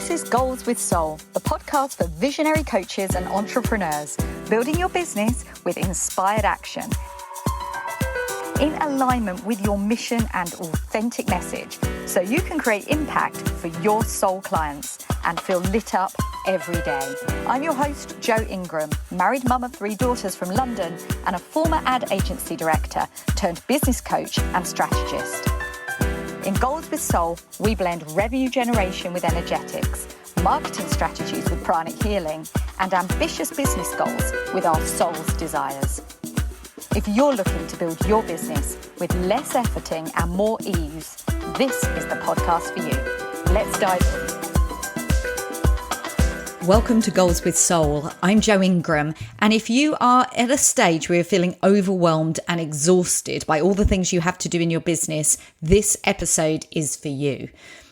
This is Goals with Soul, the podcast for visionary coaches and entrepreneurs, building your business with inspired action. In alignment with your mission and authentic message, so you can create impact for your soul clients and feel lit up every day. I'm your host, Jo Ingram, married mum of 3 daughters from London and a former ad agency director turned business coach and strategist. In Goals with Soul, we blend revenue generation with energetics, marketing strategies with pranic healing, and ambitious business goals with our soul's desires. If you're looking to build your business with less efforting and more ease, this is the podcast for you. Let's dive in. Welcome to Goals with Soul. I'm Jo Ingram, and if you are at a stage where you're feeling overwhelmed and exhausted by all the things you have to do in your business, this episode is for you.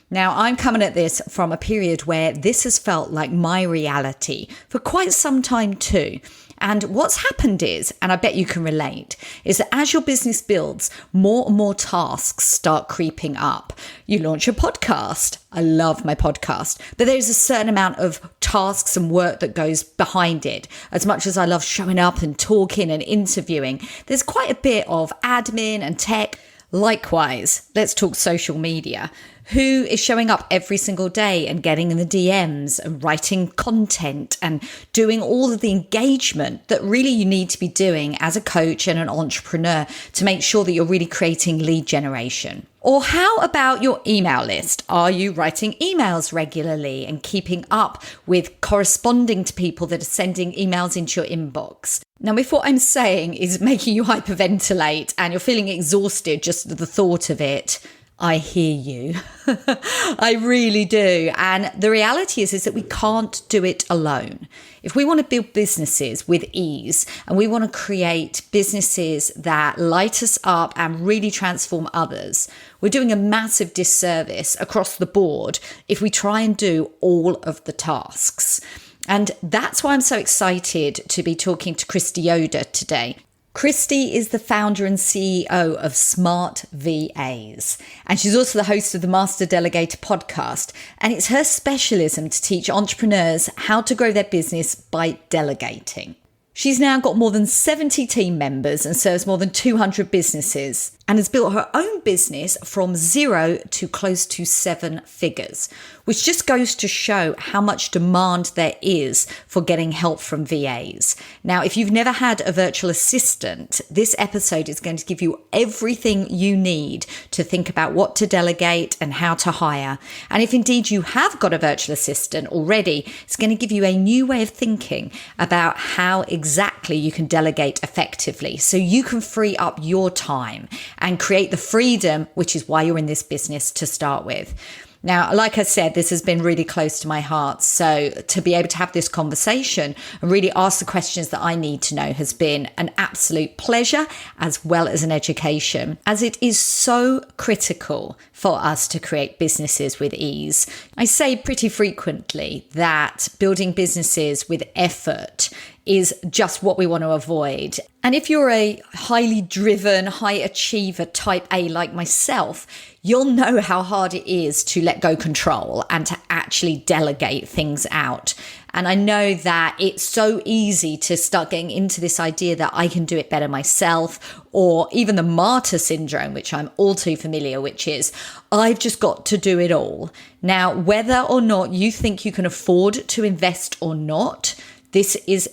Now, I'm coming at this from a period where this has felt like my reality for quite some time too. And what's happened is, and I bet you can relate, is that as your business builds, more and more tasks start creeping up. You launch a podcast. I love my podcast, but there's a certain amount of tasks and work that goes behind it. As much as I love showing up and talking and interviewing, there's quite a bit of admin and tech. Likewise, let's talk social media. Who is showing up every single day and getting in the DMs and writing content and doing all of the engagement that really you need to be doing as a coach and an entrepreneur to make sure that you're really creating lead generation? Or how about your email list? Are you writing emails regularly and keeping up with corresponding to people that are sending emails into your inbox? Now, if what I'm saying is making you hyperventilate and you're feeling exhausted just at the thought of it, I hear you. I really do. And the reality is that we can't do it alone. If we want to build businesses with ease and we want to create businesses that light us up and really transform others, we're doing a massive disservice across the board if we try and do all of the tasks. And that's why I'm so excited to be talking to Kristy Yoder today. Kristy is the founder and CEO of Smart VAs, and she's also the host of the Master Delegator Podcast, and it's her specialism to teach entrepreneurs how to grow their business by delegating. She's now got more than 70 team members and serves more than 200 businesses and has built her own business from 0 to close to 7 figures, which just goes to show how much demand there is for getting help from VAs. Now, if you've never had a virtual assistant, this episode is going to give you everything you need to think about what to delegate and how to hire. And if indeed you have got a virtual assistant already, it's going to give you a new way of thinking about how exactly you can delegate effectively so you can free up your time and create the freedom, which is why you're in this business to start with. Now, like I said, this has been really close to my heart. So to be able to have this conversation and really ask the questions that I need to know has been an absolute pleasure as well as an education, as it is so critical for us to create businesses with ease. I say pretty frequently that building businesses with effort is just what we want to avoid. And if you're a highly driven, high achiever type A like myself, you'll know how hard it is to let go control and to actually delegate things out. And I know that it's so easy to start getting into this idea that I can do it better myself, or even the martyr syndrome, which I'm all too familiar, which is I've just got to do it all. Now, whether or not you think you can afford to invest or not, this is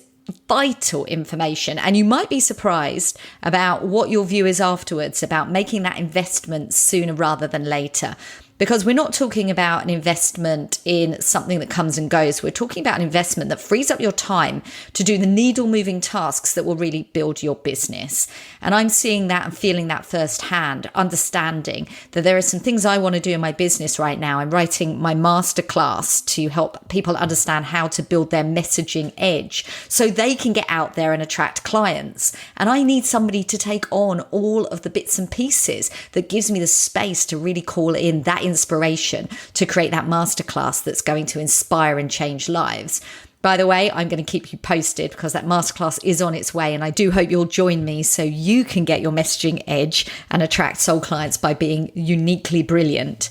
vital information, and you might be surprised about what your view is afterwards about making that investment sooner rather than later. Because we're not talking about an investment in something that comes and goes. We're talking about an investment that frees up your time to do the needle moving tasks that will really build your business. And I'm seeing that and feeling that firsthand, understanding that there are some things I want to do in my business right now. I'm writing my masterclass to help people understand how to build their messaging edge so they can get out there and attract clients. And I need somebody to take on all of the bits and pieces that gives me the space to really call in that inspiration to create that masterclass that's going to inspire and change lives. By the way, I'm going to keep you posted because that masterclass is on its way, and I do hope you'll join me so you can get your messaging edge and attract soul clients by being uniquely brilliant.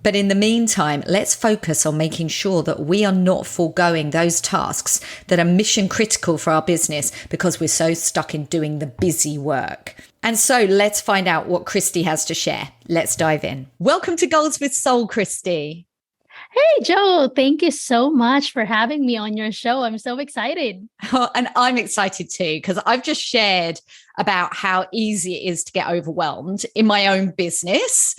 But in the meantime, let's focus on making sure that we are not foregoing those tasks that are mission critical for our business because we're so stuck in doing the busy work. And so let's find out what Kristy has to share. Let's dive in. Welcome to Goals with Soul, Kristy. Hey, Joe, thank you so much for having me on your show. I'm so excited. And I'm excited too, because I've just shared about how easy it is to get overwhelmed in my own business.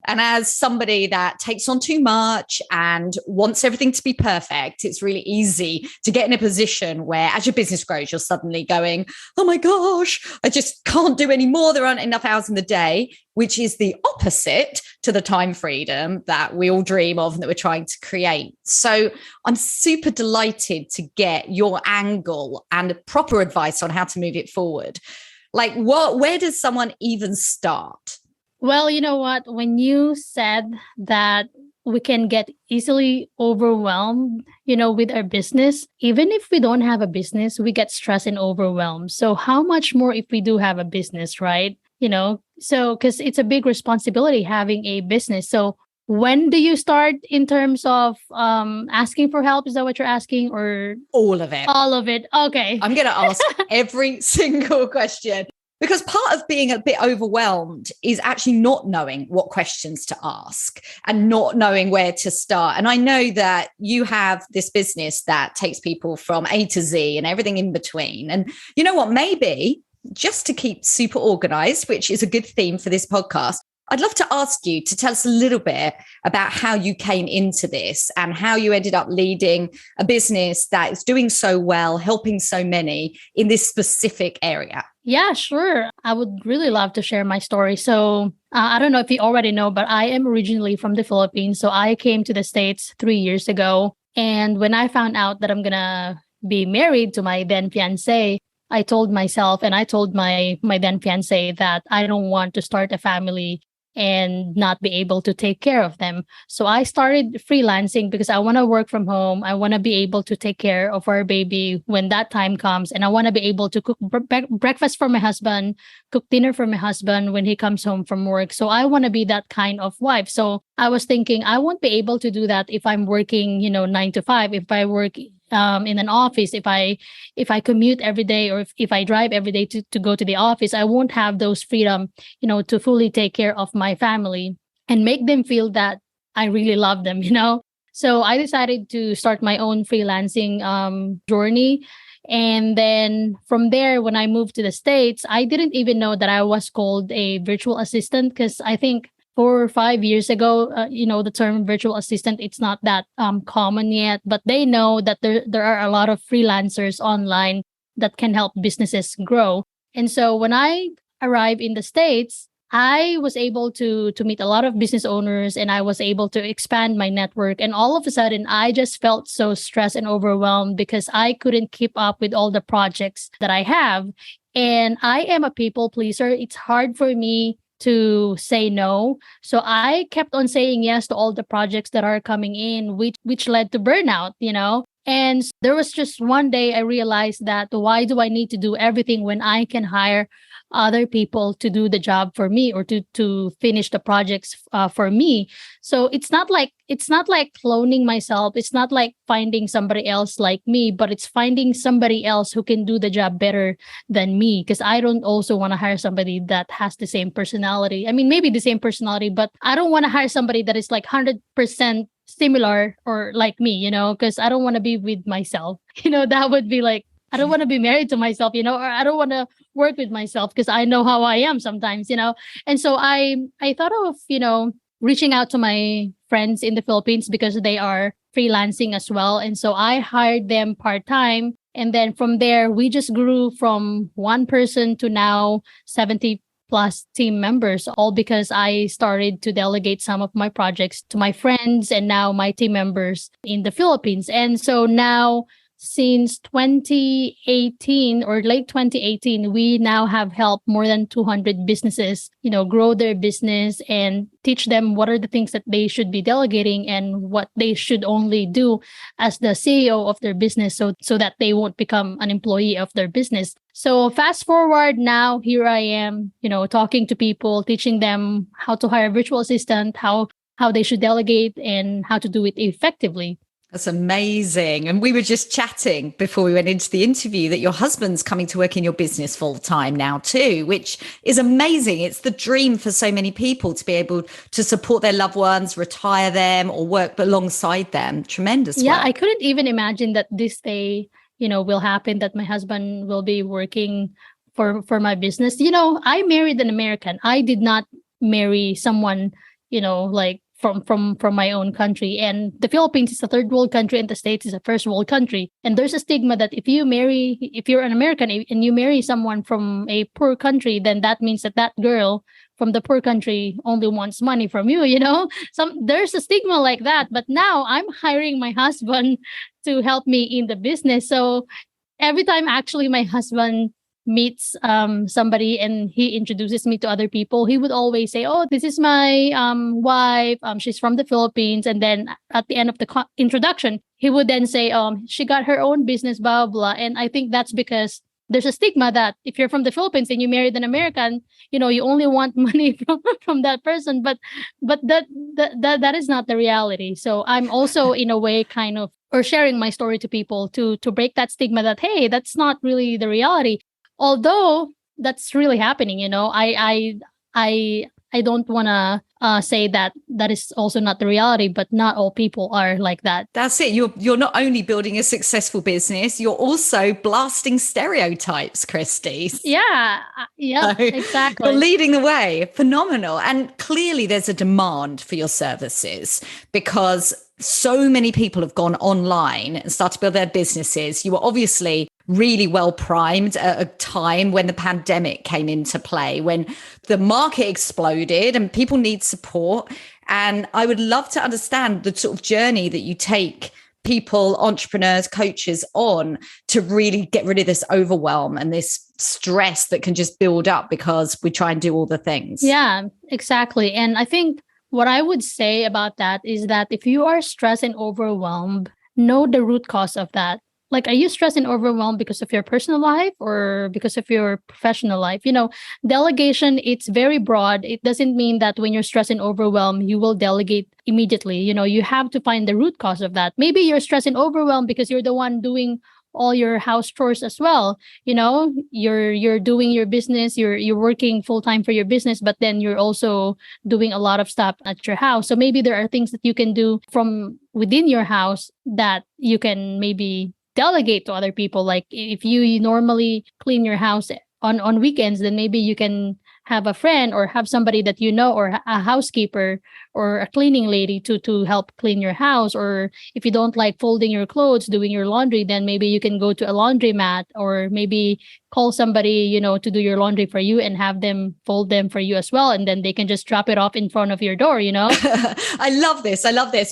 And as somebody that takes on too much and wants everything to be perfect, it's really easy to get in a position where as your business grows, you're suddenly going, oh my gosh, I just can't do any more. There aren't enough hours in the day, which is the opposite to the time freedom that we all dream of and that we're trying to create. So I'm super delighted to get your angle and proper advice on how to move it forward. Like where does someone even start? Well, you know what? When you said that we can get easily overwhelmed, with our business, even if we don't have a business, we get stressed and overwhelmed. So how much more if we do have a business, right? So because it's a big responsibility having a business. So when do you start in terms of asking for help? Is that what you're asking, or all of it? All of it. Okay. I'm going to ask every single question. Because part of being a bit overwhelmed is actually not knowing what questions to ask and not knowing where to start. And I know that you have this business that takes people from A to Z and everything in between. And you know what? Maybe just to keep super organized, which is a good theme for this podcast, I'd love to ask you to tell us a little bit about how you came into this and how you ended up leading a business that is doing so well, helping so many in this specific area. Yeah, sure. I would really love to share my story. So I don't know if you already know, but I am originally from the Philippines. So I came to the States 3 years ago. And when I found out that I'm going to be married to my then fiance, I told myself and I told my then fiance that I don't want to start a family and not be able to take care of them. So I started freelancing because I want to work from home. I want to be able to take care of our baby when that time comes. And I want to be able to cook breakfast for my husband, cook dinner for my husband when he comes home from work. So I want to be that kind of wife. So I was thinking I won't be able to do that if I'm working, 9 to 5, if I work in an office, if I commute every day, or if I drive every day to go to the office, I won't have those freedom, to fully take care of my family and make them feel that I really love them, So I decided to start my own freelancing journey. And then from there, when I moved to the States, I didn't even know that I was called a virtual assistant, because I think 4 or 5 years ago, the term virtual assistant, it's not that common yet, but they know that there are a lot of freelancers online that can help businesses grow. And so when I arrived in the States, I was able to meet a lot of business owners, and I was able to expand my network. And all of a sudden, I just felt so stressed and overwhelmed because I couldn't keep up with all the projects that I have. And I am a people pleaser. It's hard for me to say no. So I kept on saying yes to all the projects that are coming in, which led to burnout, And there was just one day I realized that why do I need to do everything when I can hire other people to do the job for me, or to finish the projects for me. So it's not like cloning myself. It's not like finding somebody else like me, but it's finding somebody else who can do the job better than me, because I don't also want to hire somebody that has the same personality. I mean, maybe the same personality, but I don't want to hire somebody that is like 100% similar or like me, because I don't want to be with myself. That would be like, I don't want to be married to myself, or I don't want to work with myself because I know how I am sometimes, And so I thought of, reaching out to my friends in the Philippines because they are freelancing as well. And so I hired them part-time. And then from there, we just grew from one person to now 70 plus team members, all because I started to delegate some of my projects to my friends and now my team members in the Philippines. And so now, since 2018 or late 2018, we now have helped more than 200 businesses, grow their business and teach them what are the things that they should be delegating and what they should only do as the CEO of their business, so that they won't become an employee of their business. So fast forward now, here I am, talking to people, teaching them how to hire a virtual assistant, how how they should delegate and how to do it effectively. That's amazing. And we were just chatting before we went into the interview that your husband's coming to work in your business full time now too, which is amazing. It's the dream for so many people to be able to support their loved ones, retire them, or work alongside them. Tremendous Yeah, work. I couldn't even imagine that this day, will happen, that my husband will be working for my business. I married an American. I did not marry someone, like from my own country. And the Philippines is a third world country and the States is a first world country. And there's a stigma that if you're an American and you marry someone from a poor country, then that means that girl from the poor country only wants money from you. There's a stigma like that. But now I'm hiring my husband to help me in the business. So every time actually my husband meets somebody and he introduces me to other people, he would always say, "Oh, this is my wife. She's from the Philippines." And then at the end of the introduction, he would then say, "She got her own business, blah blah." And I think that's because there's a stigma that if you're from the Philippines and you married an American, you only want money from that person. But that is not the reality. So I'm also in a way kind of or sharing my story to people to break that stigma that, hey, that's not really the reality. Although that's really happening, I don't want to say that is also not the reality, but not all people are like that. That's it. You're not only building a successful business, you're also blasting stereotypes, Kristy. Yeah, exactly. You're leading the way. Phenomenal. And clearly there's a demand for your services because so many people have gone online and started to build their businesses. You were obviously really well primed at a time when the pandemic came into play, when the market exploded and people need support. And I would love to understand the sort of journey that you take people, entrepreneurs, coaches on to really get rid of this overwhelm and this stress that can just build up because we try and do all the things. Yeah, exactly. And I think what I would say about that is that if you are stressed and overwhelmed, know the root cause of that. Like, are you stressed and overwhelmed because of your personal life or because of your professional life? Delegation, it's very broad. It doesn't mean that when you're stressed and overwhelmed, you will delegate immediately. You have to find the root cause of that. Maybe you're stressed and overwhelmed because you're the one doing all your house chores as well. You're doing your business, you're working full time for your business, but then you're also doing a lot of stuff at your house. So maybe there are things that you can do from within your house that you can maybe delegate to other people. Like if you normally clean your house on weekends, then maybe you can have a friend or have somebody that or a housekeeper or a cleaning lady to help clean your house. Or if you don't like folding your clothes, doing your laundry, then maybe you can go to a laundromat or maybe call somebody, to do your laundry for you and have them fold them for you as well. And then they can just drop it off in front of your door, I love this.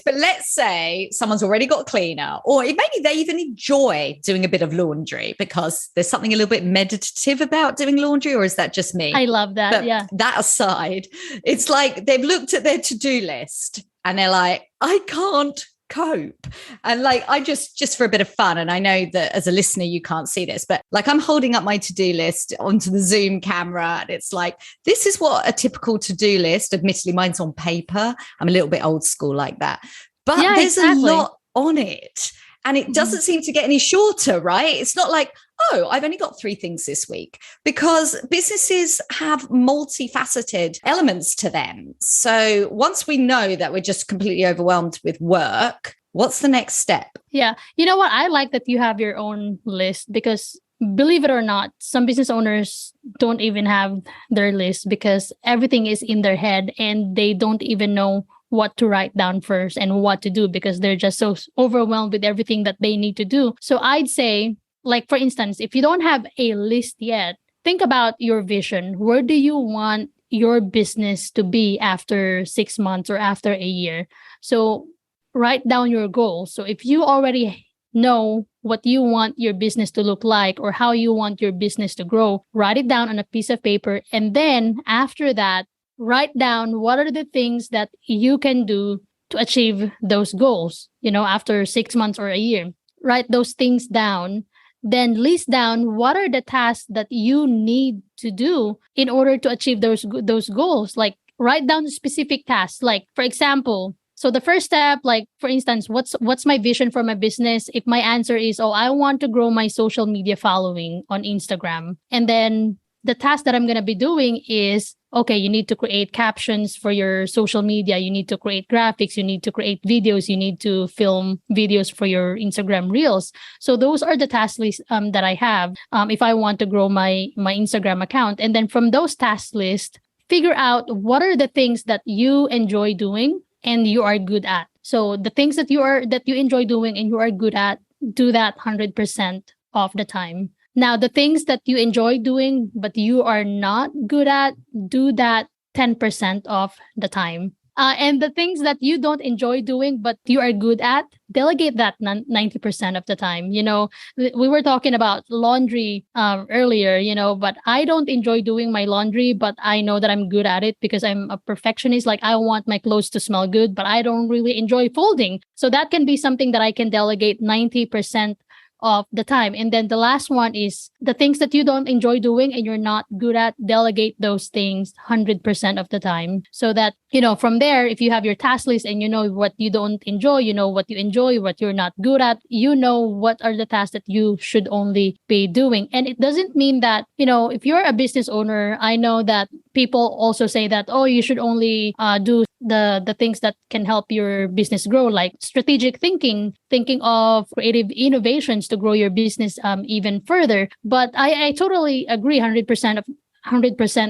But let's say someone's already got a cleaner, or maybe they even enjoy doing a bit of laundry because there's something a little bit meditative about doing laundry, or is that just me? I love that. But yeah. That aside, it's like they've looked at their to-do list and they're like, I can't cope. And like, I just for a bit of fun, and I know that as a listener you can't see this, but like I'm holding up my to-do list onto the Zoom camera and it's like, this is what a typical to-do list, admittedly mine's on paper, I'm a little bit old school like that, but there's a lot on it and it doesn't seem to get any shorter, right? It's not like, oh, I've only got 3 things this week, because businesses have multifaceted elements to them. So once we know that we're just completely overwhelmed with work, what's the next step? Yeah. You know what? I like that you have your own list, because believe it or not, some business owners don't even have their list because everything is in their head and they don't even know what to write down first and what to do because they're just so overwhelmed with everything that they need to do. So I'd say, like, for instance, if you don't have a list yet, think about your vision. Where do you want your business to be after 6 months or after a year? So write down your goals. So if you already know what you want your business to look like or how you want your business to grow, write it down on a piece of paper. And then after that, write down what are the things that you can do to achieve those goals, after 6 months or a year. Write those things down. Then list down what are the tasks that you need to do in order to achieve those goals. Like write down specific tasks. Like, for example, so the first step, like for instance, what's my vision for my business? If my answer is, oh, I want to grow my social media following on Instagram. And then the task that I'm going to be doing is, okay, you need to create captions for your social media. You need to create graphics. You need to create videos. You need to film videos for your Instagram reels. So those are the task lists that I have if I want to grow my Instagram account. And then from those task lists, figure out what are the things that you enjoy doing and you are good at. So the things that you enjoy doing and you are good at, do that 100% of the time. Now, the things that you enjoy doing, but you are not good at, do that 10% of the time. And the things that you don't enjoy doing, but you are good at, delegate that 90% of the time. We were talking about laundry earlier, but I don't enjoy doing my laundry, but I know that I'm good at it because I'm a perfectionist. Like, I want my clothes to smell good, but I don't really enjoy folding. So that can be something that I can delegate 90% of the time. And then the last one is the things that you don't enjoy doing and you're not good at, delegate those things 100% of the time. So that, from there, if you have your task list and you know what you don't enjoy, you know what you enjoy, what you're not good at, you know what are the tasks that you should only be doing. And it doesn't mean that, if you're a business owner, I know that people also say that, oh, you should only do the things that can help your business grow, like strategic thinking of creative innovations to grow your business even further. But I totally agree 100%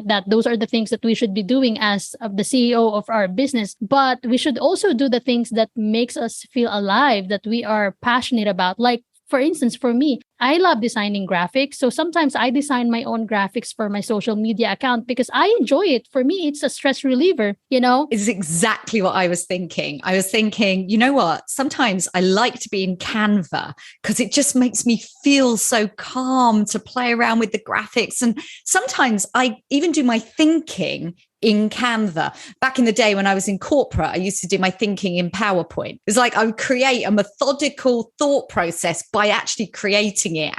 that those are the things that we should be doing as the CEO of our business. But we should also do the things that makes us feel alive, that we are passionate about. Like, for instance, for me, I love designing graphics. So sometimes I design my own graphics for my social media account because I enjoy it. For me, it's a stress reliever, It's exactly what I was thinking. I was thinking, you know what? Sometimes I like to be in Canva because it just makes me feel so calm to play around with the graphics. And sometimes I even do my thinking in Canva. Back in the day when I was in corporate, I used to do my thinking in PowerPoint. It's like I would create a methodical thought process by actually creating it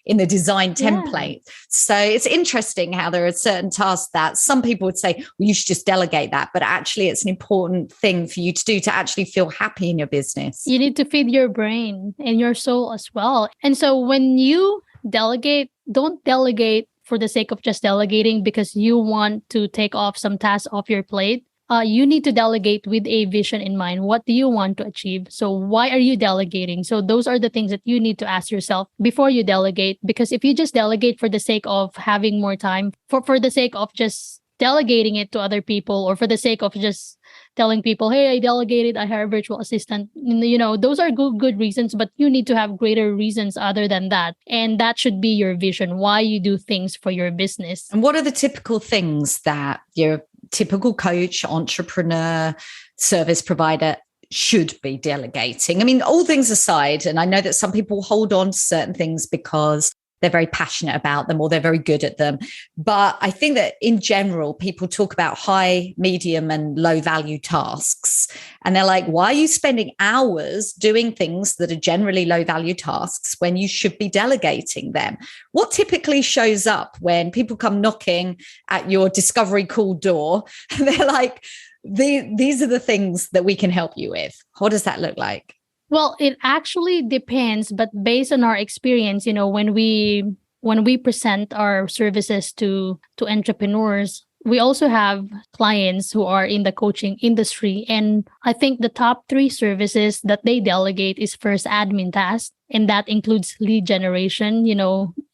in the design template. Yeah. So it's interesting how there are certain tasks that some people would say, well, you should just delegate that. But actually, it's an important thing for you to do to actually feel happy in your business. You need to feed your brain and your soul as well. And so when you delegate, don't delegate for the sake of just delegating because you want to take off some tasks off your plate. You need to delegate with a vision in mind. What do you want to achieve? So why are you delegating? So those are the things that you need to ask yourself before you delegate. Because if you just delegate for the sake of having more time, for the sake of just delegating it to other people, or for the sake of just telling people, hey, I delegated, I hired a virtual assistant, those are good reasons, but you need to have greater reasons other than that. And that should be your vision, why you do things for your business. And what are the typical things that your typical coach, entrepreneur, service provider should be delegating? I mean, all things aside, and I know that some people hold on to certain things because they're very passionate about them or they're very good at them. But I think that in general, people talk about high, medium, and low value tasks. And they're like, why are you spending hours doing things that are generally low value tasks when you should be delegating them? What typically shows up when people come knocking at your discovery call door and they're like, these are the things that we can help you with? What does that look like? Well, it actually depends, but based on our experience, when we present our services to entrepreneurs, we also have clients who are in the coaching industry. And I think the top 3 services that they delegate is first admin tasks. And that includes lead generation.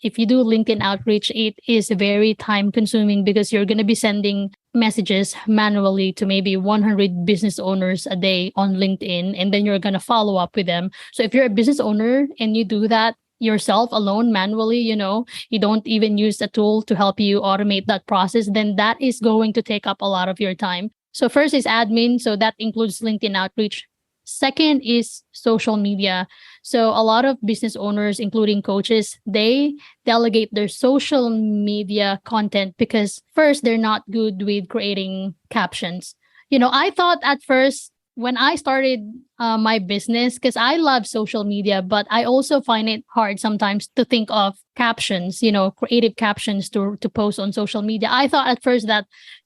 If you do LinkedIn outreach, it is very time consuming because you're going to be sending messages manually to maybe 100 business owners a day on LinkedIn. And then you're going to follow up with them. So if you're a business owner and you do that yourself alone manually, you don't even use a tool to help you automate that process, then that is going to take up a lot of your time. So first is admin. So that includes LinkedIn outreach. Second is social media. So a lot of business owners, including coaches, they delegate their social media content because first, they're not good with creating captions. I thought at first when I started my business, because I love social media, but I also find it hard sometimes to think of captions, creative captions to post on social media. I thought at first that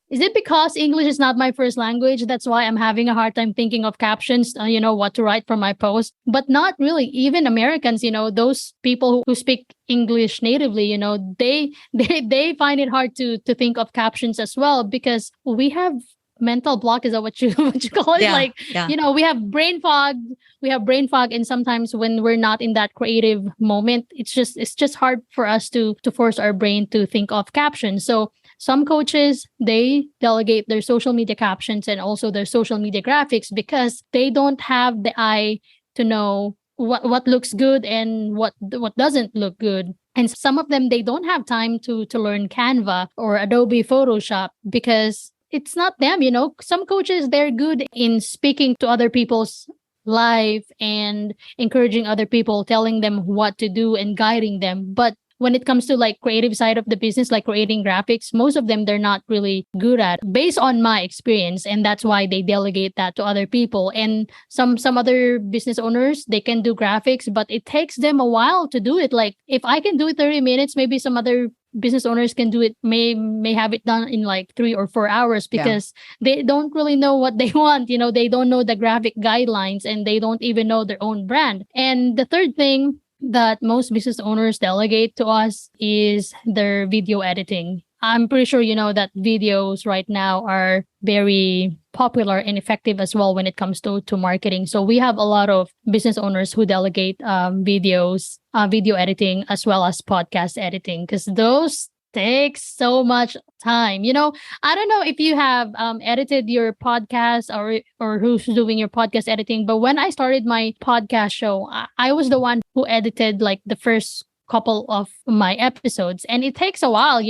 Is it because English is not my first language? That's why I'm having a hard time thinking of captions, what to write for my post. But not really. Even Americans, those people who speak English natively, they find it hard to think of captions as well, because we have mental block. Is that what you what you call it? Yeah, Like, yeah. we have brain fog. We have brain fog, and sometimes when we're not in that creative moment, it's just hard for us to force our brain to think of captions. So some coaches, they delegate their social media captions and also their social media graphics because they don't have the eye to know what looks good and what doesn't look good. And some of them, they don't have time to learn Canva or Adobe Photoshop because it's not them. Some coaches, they're good in speaking to other people's life and encouraging other people, telling them what to do and guiding them. But when it comes to like creative side of the business, like creating graphics, most of them, they're not really good at, based on my experience. And that's why they delegate that to other people. And some other business owners, they can do graphics, but it takes them a while to do it. Like if I can do it 30 minutes, maybe some other business owners can do it, may have it done in like 3 or 4 hours, because they don't really know what they want. They don't know the graphic guidelines, and they don't even know their own brand. And the third thing that most business owners delegate to us is their video editing. I'm pretty sure you know that videos right now are very popular and effective as well when it comes to marketing. So we have a lot of business owners who delegate videos, video editing, as well as podcast editing, because those takes so much time. I don't know if you have edited your podcast or who's doing your podcast editing, but when I started my podcast show, I was the one who edited like the first couple of my episodes, and it takes a while,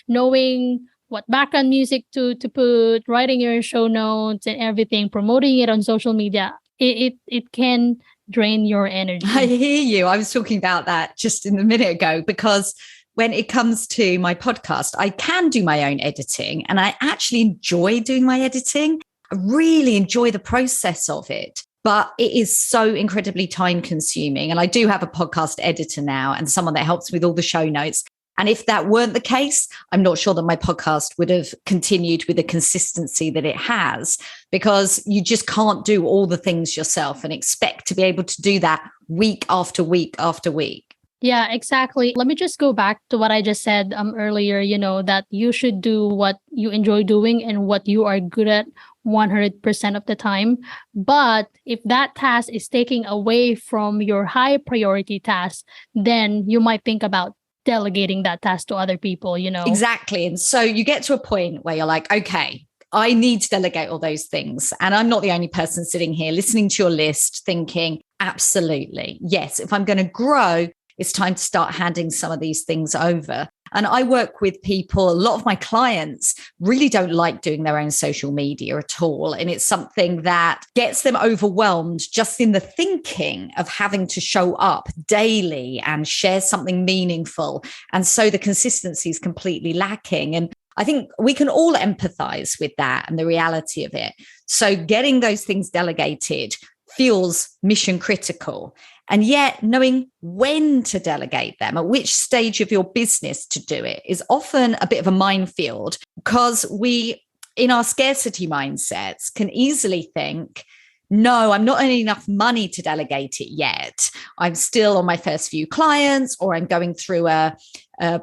knowing what background music to put, writing your show notes and everything, promoting it on social media. It can drain your energy. I hear you. I was talking about that just in a minute ago, because when it comes to my podcast, I can do my own editing, and I actually enjoy doing my editing. I really enjoy the process of it, but it is so incredibly time consuming. And I do have a podcast editor now and someone that helps with all the show notes. And if that weren't the case, I'm not sure that my podcast would have continued with the consistency that it has, because you just can't do all the things yourself and expect to be able to do that week after week after week. Yeah, exactly. Let me just go back to what I just said earlier, that you should do what you enjoy doing and what you are good at 100% of the time. But if that task is taking away from your high priority task, then you might think about delegating that task to other people, Exactly. And so you get to a point where you're like, okay, I need to delegate all those things. And I'm not the only person sitting here listening to your list thinking, absolutely, yes, if I'm going to grow, it's time to start handing some of these things over. And I work with people, a lot of my clients really don't like doing their own social media at all. And it's something that gets them overwhelmed just in the thinking of having to show up daily and share something meaningful. And so the consistency is completely lacking. And I think we can all empathize with that and the reality of it. So getting those things delegated feels mission critical. And yet knowing when to delegate them, at which stage of your business to do it, is often a bit of a minefield, because we, in our scarcity mindsets, can easily think, no, I'm not earning enough money to delegate it yet. I'm still on my first few clients, or I'm going through a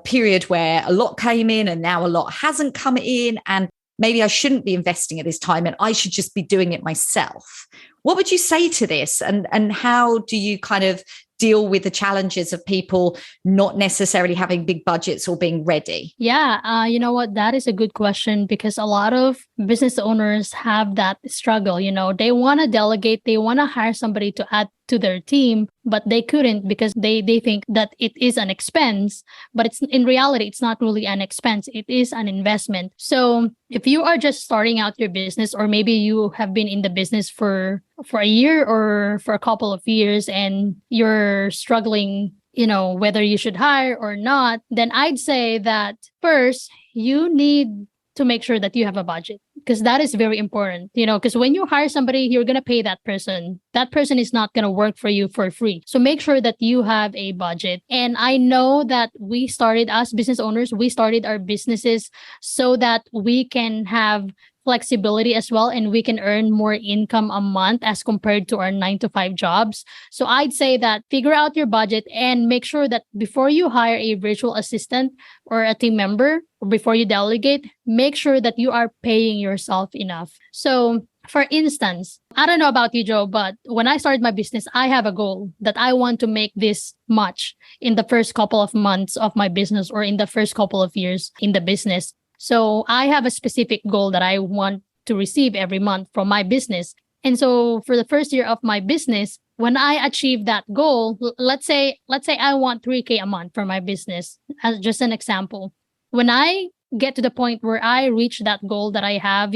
period where a lot came in and now a lot hasn't come in. And maybe I shouldn't be investing at this time and I should just be doing it myself. What would you say to this? And how do you kind of deal with the challenges of people not necessarily having big budgets or being ready? Yeah, you know what? That is a good question, because a lot of business owners have that struggle. They want to delegate, they want to hire somebody to add to their team, but they couldn't because they think that it is an expense. But it's in reality, it's not really an expense. It is an investment. So if you are just starting out your business, or maybe you have been in the business for a year or for a couple of years, and you're struggling, whether you should hire or not, then I'd say that first, you need to make sure that you have a budget, because that is very important, because when you hire somebody, you're going to pay that person. That person is not going to work for you for free. So make sure that you have a budget. And I know that we started as business owners, we started our businesses so that we can have flexibility as well, and we can earn more income a month as compared to our 9 to 5 jobs. So I'd say that figure out your budget and make sure that before you hire a virtual assistant or a team member, or before you delegate, make sure that you are paying yourself enough. So for instance, I don't know about you, Joe, but when I started my business, I have a goal that I want to make this much in the first couple of months of my business, or in the first couple of years in the business. So I have a specific goal that I want to receive every month from my business. And so for the first year of my business, when I achieve that goal, let's say I want 3K a month for my business, as just an example. When I get to the point where I reach that goal that I have,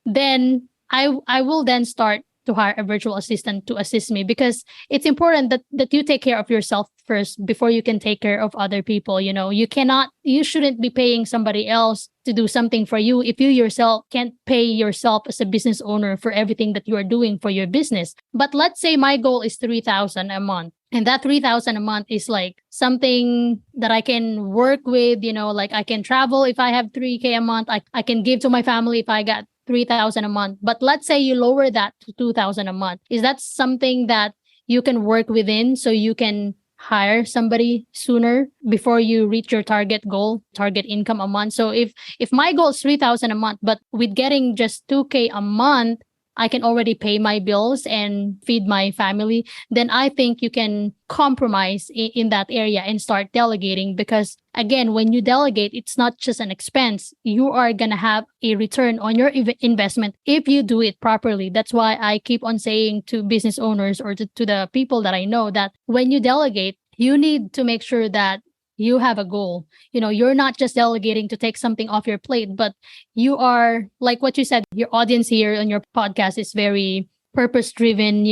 then I will then start to hire a virtual assistant to assist me, because it's important that you take care of yourself first before you can take care of other people. You shouldn't be paying somebody else to do something for you if you yourself can't pay yourself as a business owner for everything that you are doing for your business. But let's say my goal is 3,000 a month. And that 3,000 a month is like something that I can work with, like I can travel if I have 3K a month. I can give to my family if I got 3,000 a month. But let's say you lower that to 2,000 a month. Is that something that you can work within so you can hire somebody sooner before you reach your target goal, target income a month? So if my goal is 3,000 a month, but with getting just 2K a month, I can already pay my bills and feed my family, then I think you can compromise in that area and start delegating. Because again, when you delegate, it's not just an expense. You are going to have a return on your investment if you do it properly. That's why I keep on saying to business owners, or to the people that I know, that when you delegate, you need to make sure that you have a goal. You're not just delegating to take something off your plate, but you are, like what you said, your audience here on your podcast is very purpose driven,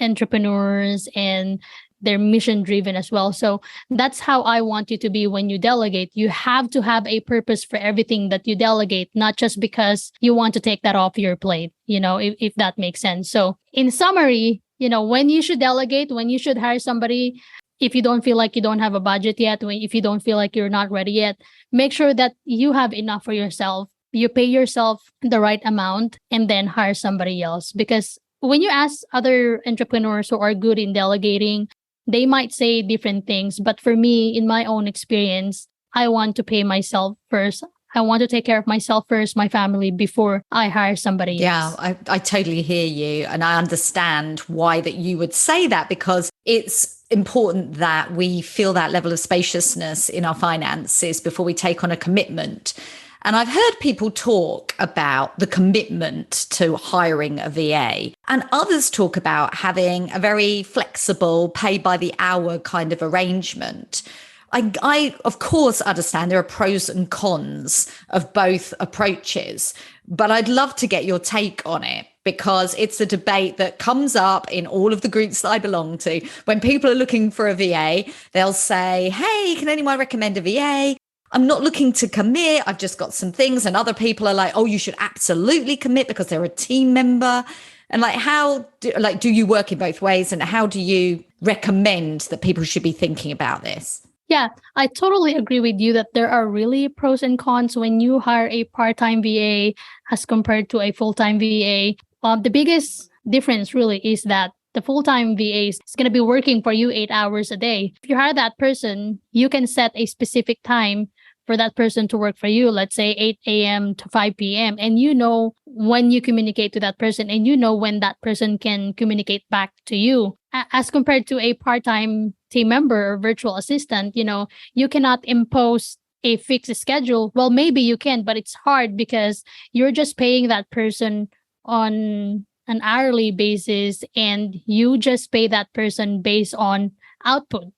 entrepreneurs, and they're mission driven as well. So that's how I want you to be when you delegate. You have to have a purpose for everything that you delegate, not just because you want to take that off your plate, if that makes sense. So in summary, when you should delegate, when you should hire somebody, if you don't feel like you don't have a budget yet, if you don't feel like you're not ready yet, make sure that you have enough for yourself. You pay yourself the right amount and then hire somebody else. Because when you ask other entrepreneurs who are good in delegating, they might say different things. But for me, in my own experience, I want to pay myself first. I want to take care of myself first, my family, before I hire somebody else. Yeah, I totally hear you. And I understand why that you would say that, because it's important that we feel that level of spaciousness in our finances before we take on a commitment. And I've heard people talk about the commitment to hiring a VA, and others talk about having a very flexible pay by the hour kind of arrangement. I of course understand there are pros and cons of both approaches, but I'd love to get your take on it, because it's a debate that comes up in all of the groups that I belong to. When people are looking for a VA, they'll say, hey, can anyone recommend a VA? I'm not looking to commit. I've just got some things. And other people are like, oh, you should absolutely commit because they're a team member. And do you work in both ways? And how do you recommend that people should be thinking about this? Yeah, I totally agree with you that there are really pros and cons when you hire a part-time VA as compared to a full-time VA. The biggest difference really is that the full-time VA is going to be working for you 8 hours a day. If you hire that person, you can set a specific time for that person to work for you, let's say 8 a.m. to 5 p.m. And you know when you communicate to that person, and you know when that person can communicate back to you. As compared to a part-time team member or virtual assistant, you cannot impose a fixed schedule. Well, maybe you can, but it's hard because you're just paying that person on an hourly basis, and you just pay that person based on output.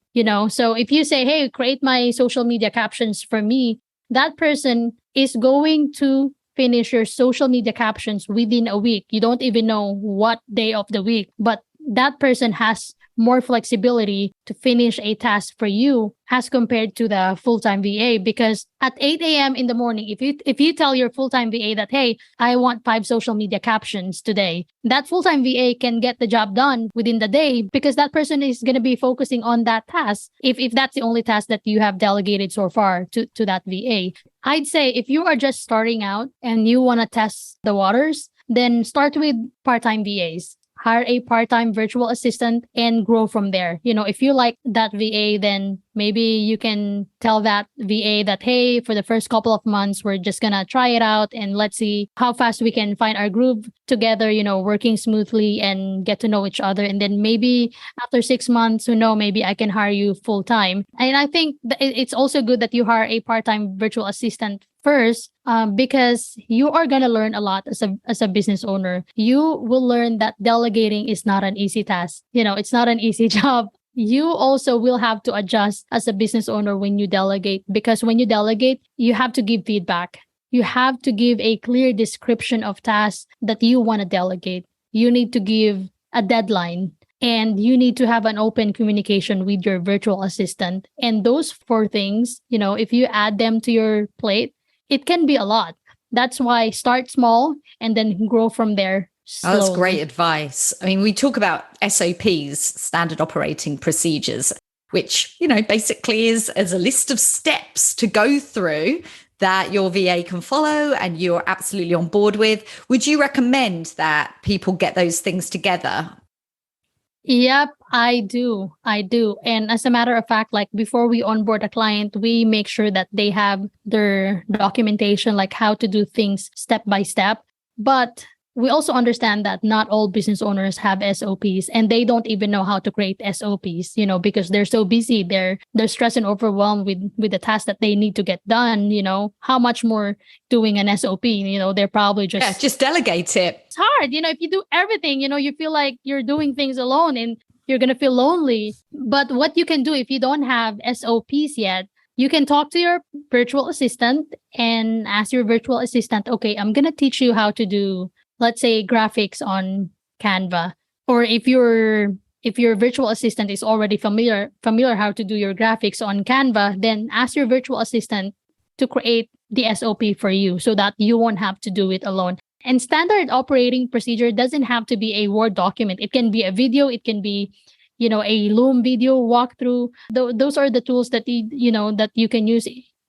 So if you say, hey, create my social media captions for me, that person is going to finish your social media captions within a week. You don't even know what day of the week, but that person has more flexibility to finish a task for you as compared to the full-time VA. Because at 8 a.m. in the morning, if you tell your full-time VA that, hey, I want 5 social media captions today, that full-time VA can get the job done within the day because that person is going to be focusing on that task. If that's the only task that you have delegated so far to that VA. I'd say if you are just starting out and you want to test the waters, then start with part-time VAs. Hire a part-time virtual assistant and grow from there. If you like that VA, then maybe you can tell that VA that, hey, for the first couple of months, we're just going to try it out and let's see how fast we can find our groove together, working smoothly and get to know each other. And then maybe after 6 months, maybe I can hire you full-time. And I think it's also good that you hire a part-time virtual assistant first, because you are going to learn a lot as a business owner. You will learn that delegating is not an easy task. It's not an easy job. You also will have to adjust as a business owner when you delegate, because when you delegate, you have to give feedback. You have to give a clear description of tasks that you want to delegate. You need to give a deadline. And you need to have an open communication with your virtual assistant. And those 4 things, if you add them to your plate, it can be a lot. That's why start small and then grow from there slowly. Oh, that's great advice. I mean, we talk about SOPs, standard operating procedures, which, basically is as a list of steps to go through that your VA can follow and you're absolutely on board with. Would you recommend that people get those things together? Yep, I do. And as a matter of fact, like before we onboard a client, we make sure that they have their documentation, like how to do things step by step. But we also understand that not all business owners have SOPs and they don't even know how to create SOPs, because they're so busy. They're stressed and overwhelmed with the tasks that they need to get done. How much more doing an SOP? They're probably just delegate it. It's hard. If you do everything, you feel like you're doing things alone and you're going to feel lonely. But what you can do if you don't have SOPs yet, you can talk to your virtual assistant and ask your virtual assistant, okay, I'm going to teach you how to do, let's say, graphics on Canva. Or if your virtual assistant is already familiar how to do your graphics on Canva, then ask your virtual assistant to create the SOP for you so that you won't have to do it alone. And standard operating procedure doesn't have to be a Word document. It can be a video. It can be, a Loom video walkthrough. Those are the tools that that you can use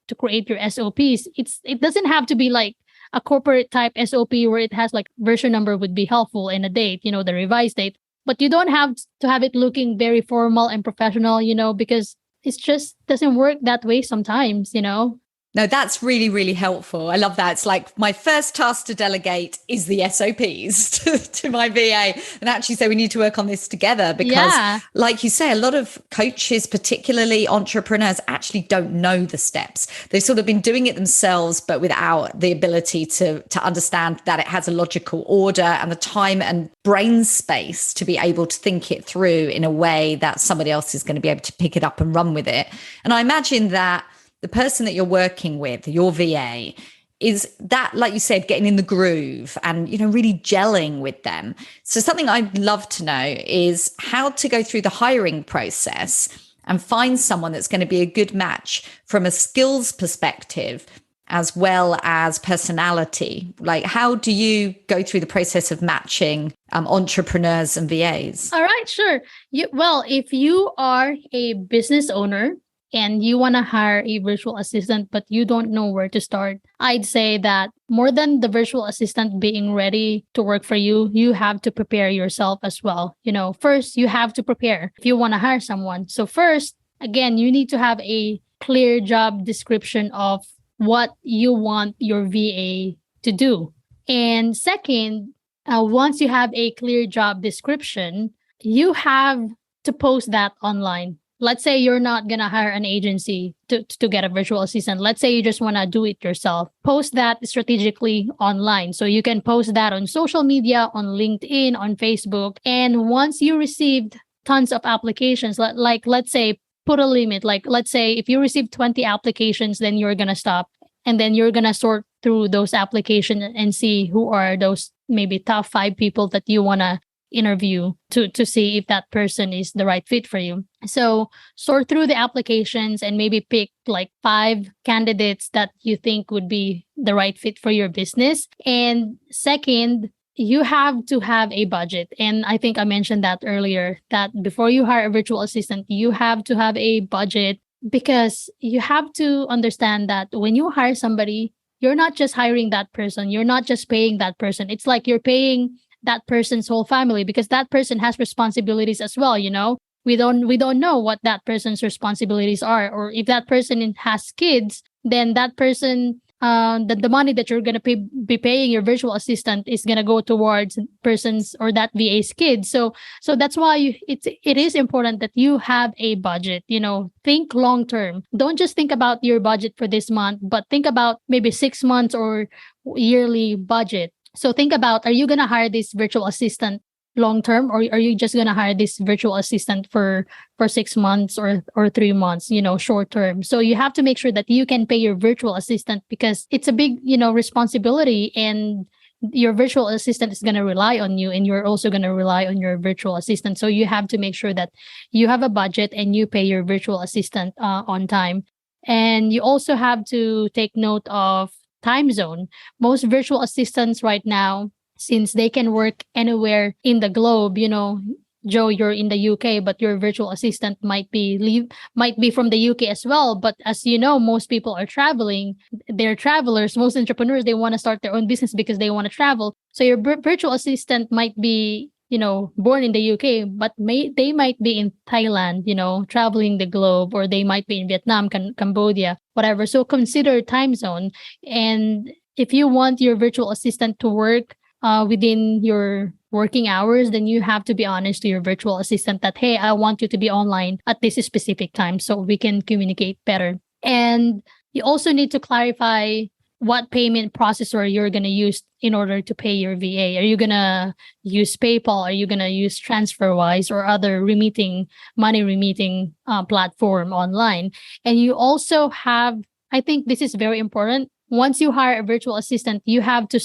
to create your SOPs. It doesn't have to be like a corporate type SOP where it has like version number would be helpful and a date, the revised date. But you don't have to have it looking very formal and professional, because it just doesn't work that way sometimes. No, that's really, really helpful. I love that. It's like my first task to delegate is the SOPs to my VA and actually say we need to work on this together because like you say, a lot of coaches, particularly entrepreneurs, actually don't know the steps. They've sort of been doing it themselves, but without the ability to understand that it has a logical order and the time and brain space to be able to think it through in a way that somebody else is going to be able to pick it up and run with it. And I imagine that the person that you're working with, your VA, is that, like you said, getting in the groove and, really gelling with them. So something I'd love to know is how to go through the hiring process and find someone that's going to be a good match from a skills perspective as well as personality. Like, how do you go through the process of matching entrepreneurs and VAs? All right, sure. If you are a business owner, and you want to hire a virtual assistant, but you don't know where to start, I'd say that more than the virtual assistant being ready to work for you, you have to prepare yourself as well. First, you have to prepare if you want to hire someone. So first, again, you need to have a clear job description of what you want your VA to do. And second, once you have a clear job description, you have to post that online. Let's say you're not going to hire an agency to get a virtual assistant. Let's say you just want to do it yourself. Post that strategically online. So you can post that on social media, on LinkedIn, on Facebook. And once you received tons of applications, like let's say, put a limit. Like, let's say if you receive 20 applications, then you're going to stop. And then you're going to sort through those applications and see who are those maybe top 5 people that you want to interview to see if that person is the right fit for you. So sort through the applications and maybe pick like 5 candidates that you think would be the right fit for your business. And second, you have to have a budget. And I think I mentioned that earlier, that before you hire a virtual assistant, you have to have a budget, because you have to understand that when you hire somebody, you're not just hiring that person, you're not just paying that person. It's like you're paying that person's whole family, because that person has responsibilities as well, you know. We don't know what that person's responsibilities are, or if that person has kids, then that person, the money that you're gonna be paying your virtual assistant is gonna go towards person's or that VA's kids. So that's why it is important that you have a budget. You know, think long term. Don't just think about your budget for this month, but think about maybe 6 months or yearly budget. So think about, are you gonna hire this virtual assistant long term, or are you just going to hire this virtual assistant for 6 months or 3 months, you know, short term? So you have to make sure that you can pay your virtual assistant, because it's a big, you know, responsibility, and your virtual assistant is going to rely on you, and you're also going to rely on your virtual assistant. So you have to make sure that you have a budget and you pay your virtual assistant on time. And you also have to take note of time zone. Most virtual assistants right now, since they can work anywhere in the globe, you know, Joe, you're in the UK, but your virtual assistant might be from the UK as well. But as you know, most people are traveling. They're travelers. Most entrepreneurs, they want to start their own business because they want to travel. So your virtual assistant might be, you know, born in the UK, but they might be in Thailand, you know, traveling the globe, or they might be in Vietnam, Cambodia, whatever. So consider time zone. And if you want your virtual assistant to work within your working hours, then you have to be honest to your virtual assistant that, hey, I want you to be online at this specific time so we can communicate better. And you also need to clarify what payment processor you're going to use in order to pay your VA. Are you going to use PayPal? Are you going to use TransferWise or other money remitting platform online? And you also have, I think this is very important. Once you hire a virtual assistant, you have to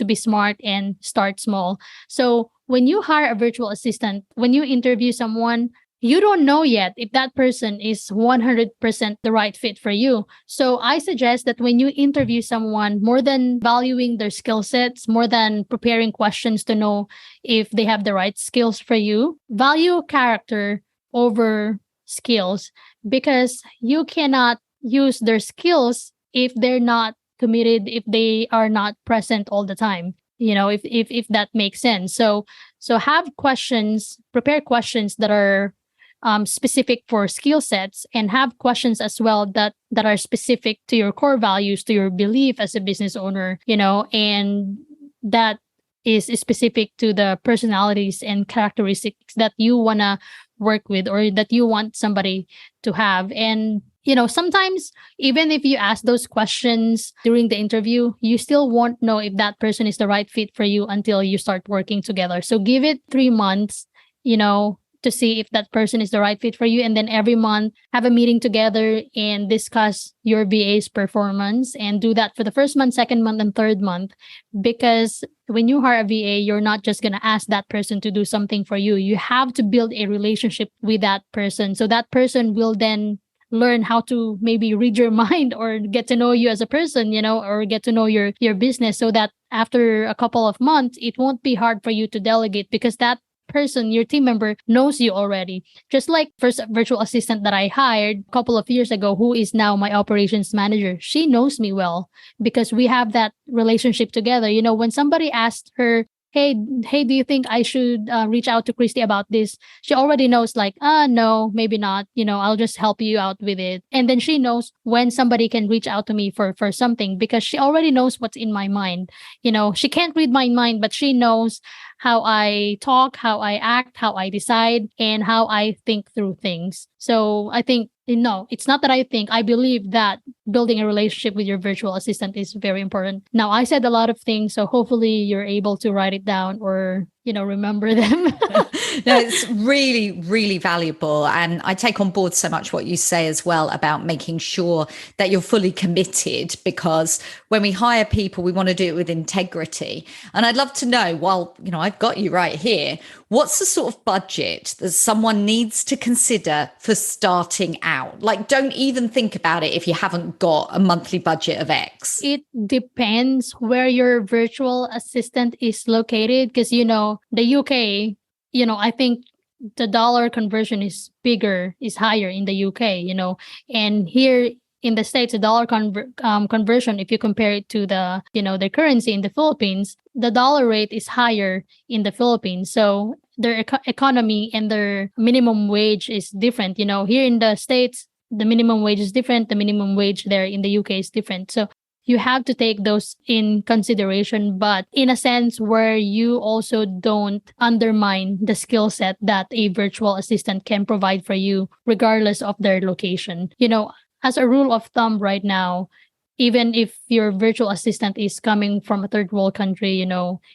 be smart and start small. So when you hire a virtual assistant, when you interview someone, you don't know yet if that person is 100% the right fit for you. So I suggest that when you interview someone, more than valuing their skill sets, more than preparing questions to know if they have the right skills for you, value character over skills, because you cannot use their skills if they're not committed, if they are not present all the time, you know, if that makes sense. So have questions, prepare questions that are specific for skill sets, and have questions as well that are specific to your core values, to your belief as a business owner, you know, and that is specific to the personalities and characteristics that you want to work with, or that you want somebody to have. And you know, sometimes even if you ask those questions during the interview, you still won't know if that person is the right fit for you until you start working together. So give it 3 months, you know, to see if that person is the right fit for you. And then every month, have a meeting together and discuss your VA's performance, and do that for the first month, second month, and third month. Because when you hire a VA, you're not just going to ask that person to do something for you. You have to build a relationship with that person. So that person will then learn how to maybe read your mind, or get to know you as a person, you know, or get to know your business, so that after a couple of months, it won't be hard for you to delegate, because that person, your team member, knows you already. Just like first virtual assistant that I hired a couple of years ago, who is now my operations manager, she knows me well because we have that relationship together. You know, when somebody asked her, hey, do you think I should reach out to Kristy about this? She already knows, like, no, maybe not. You know, I'll just help you out with it. And then she knows when somebody can reach out to me for something, because she already knows what's in my mind. You know, she can't read my mind, but she knows how I talk, how I act, how I decide, and how I think through things. So I think, no, it's not that I think, I believe that building a relationship with your virtual assistant is very important. Now, I said a lot of things, so hopefully you're able to write it down or, remember them. No, it's really, really valuable. And I take on board so much what you say as well about making sure that you're fully committed, because when we hire people, we want to do it with integrity. And I'd love to know, well, I've got you right here, what's the sort of budget that someone needs to consider for starting out? Like, don't even think about it if you haven't got a monthly budget of X. It depends where your virtual assistant is located, because, the UK, I think the dollar conversion is higher in the UK, and here in the States, the dollar conversion, if you compare it to the currency in the Philippines, the dollar rate is higher in the Philippines. So their economy and their minimum wage is different. Here in the States, the minimum wage is different. The minimum wage there in the UK is different. So you have to take those in consideration, but in a sense where you also don't undermine the skill set that a virtual assistant can provide for you, regardless of their location. As a rule of thumb right now, even if your virtual assistant is coming from a third world country,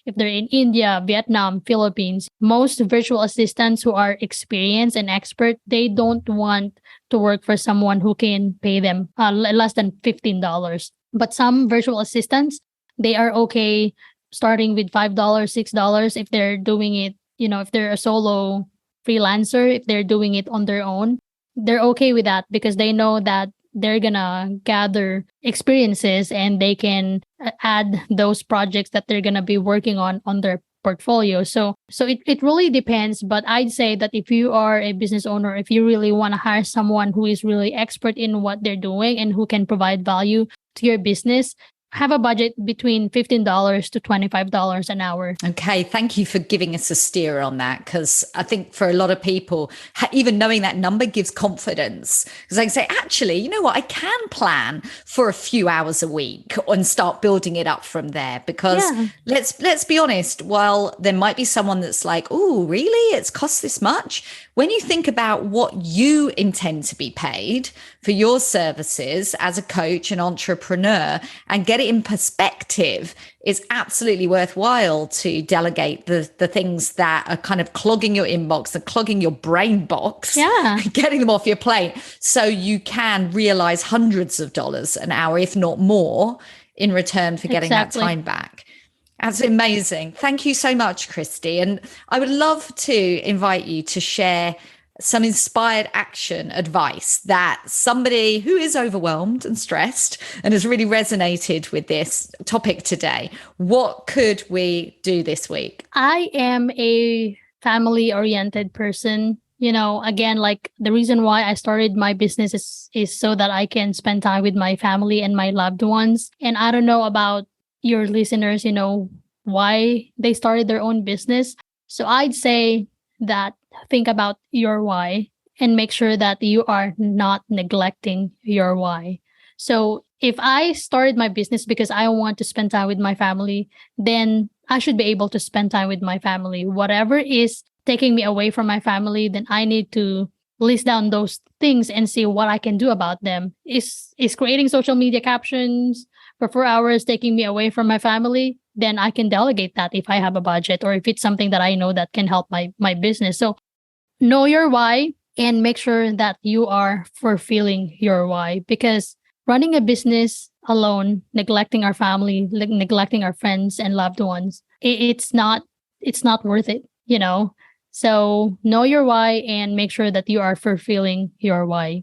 if they're in India, Vietnam, Philippines, most virtual assistants who are experienced and expert, they don't want to work for someone who can pay them less than $15. But some virtual assistants, they are okay starting with $5, $6 if they're doing it, if they're a solo freelancer, if they're doing it on their own, they're okay with that because they know that they're gonna gather experiences and they can add those projects that they're gonna be working on their portfolio. So it really depends. But I'd say that if you are a business owner, if you really want to hire someone who is really expert in what they're doing and who can provide value to your business, have a budget between $15 to $25 an hour. Okay, thank you for giving us a steer on that, because I think for a lot of people, even knowing that number gives confidence, because they say, actually, you know what, I can plan for a few hours a week and start building it up from there. Because let's be honest, while there might be someone that's like, oh, really? It's cost this much? When you think about what you intend to be paid for your services as a coach and entrepreneur and get it in perspective, it's absolutely worthwhile to delegate the things that are kind of clogging your inbox and clogging your brain box, getting them off your plate so you can realize hundreds of dollars an hour, if not more, in return for getting that time back. That's amazing. Thank you so much, Kristy. And I would love to invite you to share some inspired action advice that somebody who is overwhelmed and stressed and has really resonated with this topic today, what could we do this week? I am a family-oriented person. Again, like the reason why I started my business is so that I can spend time with my family and my loved ones. And I don't know about your listeners, why they started their own business. So I'd say that think about your why and make sure that you are not neglecting your why. So if I started my business because I want to spend time with my family, then I should be able to spend time with my family. Whatever is taking me away from my family, then I need to list down those things and see what I can do about them. Is creating social media captions for 4 hours taking me away from my family? Then I can delegate that if I have a budget or if it's something that I know that can help my business. So know your why and make sure that you are fulfilling your why, because running a business alone, neglecting our family, neglecting our friends and loved ones, it's not worth it, So know your why and make sure that you are fulfilling your why.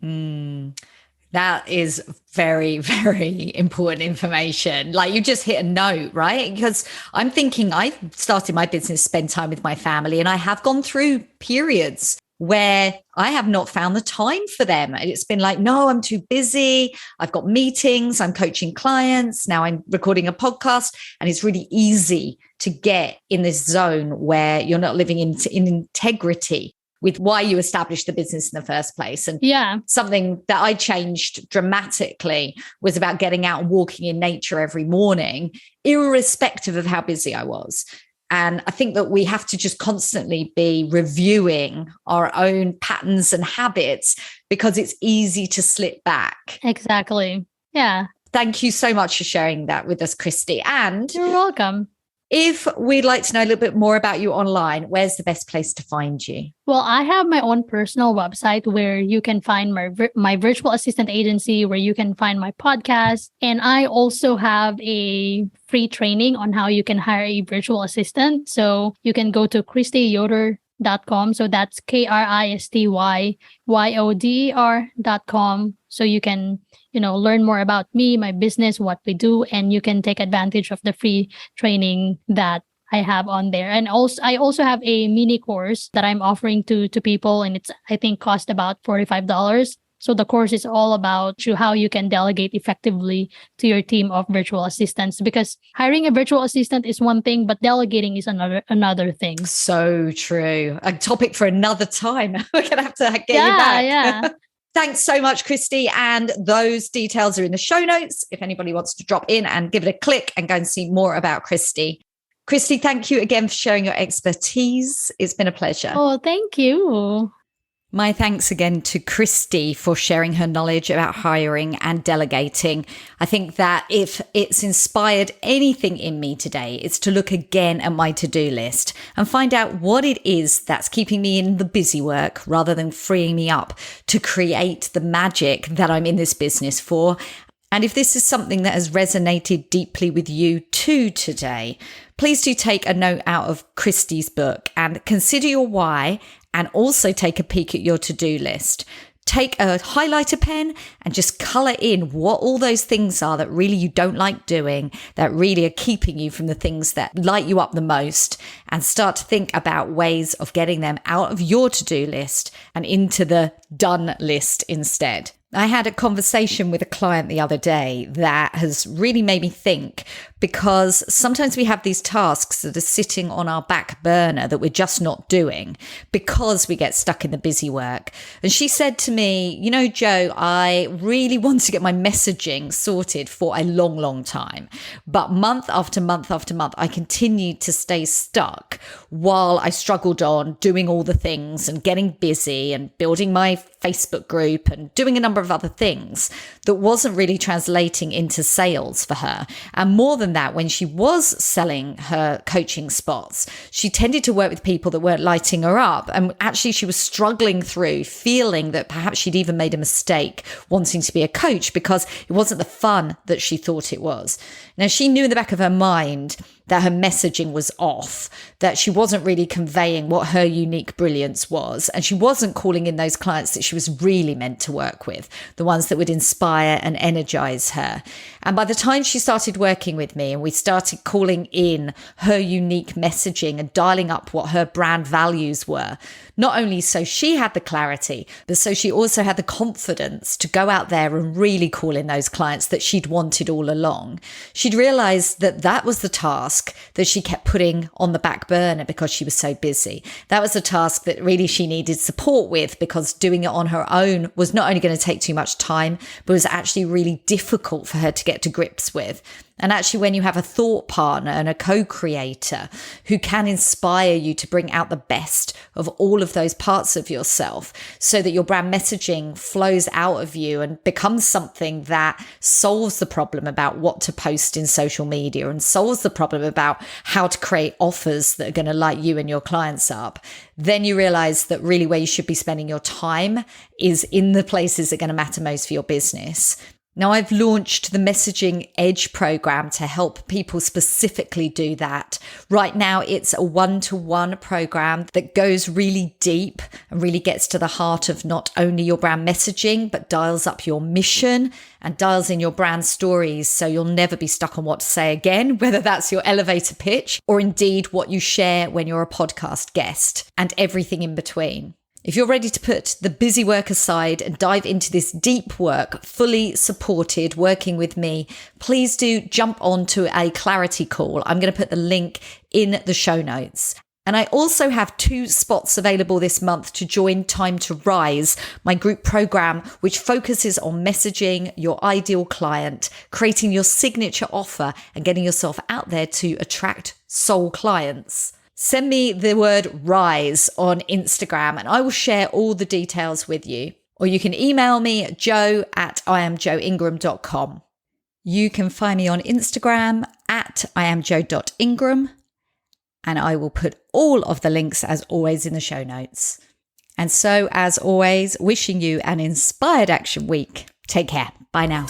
That is very, very important information. Like you just hit a note, right? Because I'm thinking I've started my business, spend time with my family, and I have gone through periods where I have not found the time for them. It's been like, no, I'm too busy. I've got meetings. I'm coaching clients. Now I'm recording a podcast. And it's really easy to get in this zone where you're not living in integrity with why you established the business in the first place. And something that I changed dramatically was about getting out and walking in nature every morning, irrespective of how busy I was. And I think that we have to just constantly be reviewing our own patterns and habits because it's easy to slip back. Exactly. Yeah. Thank you so much for sharing that with us, Kristy. And You're welcome. if we'd like to know a little bit more about you online, where's the best place to find you? Well, I have my own personal website where you can find my virtual assistant agency, where you can find my podcast. And I also have a free training on how you can hire a virtual assistant. So you can go to KristyYoder.com. So that's KristyYoder.com. So you can, learn more about me, my business, what we do, and you can take advantage of the free training that I have on there. And also, I also have a mini course that I'm offering to people, and it's, I think, cost about $45. So the course is all about how you can delegate effectively to your team of virtual assistants, because hiring a virtual assistant is one thing, but delegating is another thing. So true. A topic for another time. We're going to have to get you back. Yeah. Thanks so much, Kristy. And those details are in the show notes if anybody wants to drop in and give it a click and go and see more about Kristy. Kristy, thank you again for sharing your expertise. It's been a pleasure. Oh, thank you. My thanks again to Kristy for sharing her knowledge about hiring and delegating. I think that if it's inspired anything in me today, it's to look again at my to-do list and find out what it is that's keeping me in the busy work rather than freeing me up to create the magic that I'm in this business for. And if this is something that has resonated deeply with you too today, please do take a note out of Kristy's book and consider your why, and also take a peek at your to-do list. Take a highlighter pen and just colour in what all those things are that really you don't like doing, that really are keeping you from the things that light you up the most, and start to think about ways of getting them out of your to-do list and into the done list instead. I had a conversation with a client the other day that has really made me think, because sometimes we have these tasks that are sitting on our back burner that we're just not doing because we get stuck in the busy work. And she said to me, Jo, I really want to get my messaging sorted for a long, long time. But month after month after month, I continued to stay stuck while I struggled on doing all the things and getting busy and building my Facebook group and doing a number of other things that wasn't really translating into sales for her. And more than that, when she was selling her coaching spots, she tended to work with people that weren't lighting her up. And actually, she was struggling through feeling that perhaps she'd even made a mistake wanting to be a coach because it wasn't the fun that she thought it was. Now, she knew in the back of her mind that her messaging was off, that she wasn't really conveying what her unique brilliance was. And she wasn't calling in those clients that she was really meant to work with, the ones that would inspire and energize her. And by the time she started working with me and we started calling in her unique messaging and dialing up what her brand values were, not only so she had the clarity, but so she also had the confidence to go out there and really call in those clients that she'd wanted all along. She'd realized that that was the task that she kept putting on the back burner because she was so busy. That was the task that really she needed support with, because doing it on her own was not only going to take too much time, but was actually really difficult for her to get to grips with. And actually, when you have a thought partner and a co-creator who can inspire you to bring out the best of all of those parts of yourself so that your brand messaging flows out of you and becomes something that solves the problem about what to post in social media and solves the problem about how to create offers that are going to light you and your clients up, then you realize that really where you should be spending your time is in the places that are going to matter most for your business. Now, I've launched the Messaging Edge program to help people specifically do that. Right now, it's a one-to-one program that goes really deep and really gets to the heart of not only your brand messaging, but dials up your mission and dials in your brand stories so you'll never be stuck on what to say again, whether that's your elevator pitch or indeed what you share when you're a podcast guest and everything in between. If you're ready to put the busy work aside and dive into this deep work, fully supported, working with me, please do jump on to a clarity call. I'm going to put the link in the show notes. And I also have 2 spots available this month to join Time to Rise, my group program, which focuses on messaging your ideal client, creating your signature offer, and getting yourself out there to attract soul clients. Send me the word RISE on Instagram and I will share all the details with you. Or you can email me at joe@iamjoeingram.com. You can find me on Instagram at iamjo.ingram, and I will put all of the links as always in the show notes. And so, as always, wishing you an inspired action week. Take care. Bye now.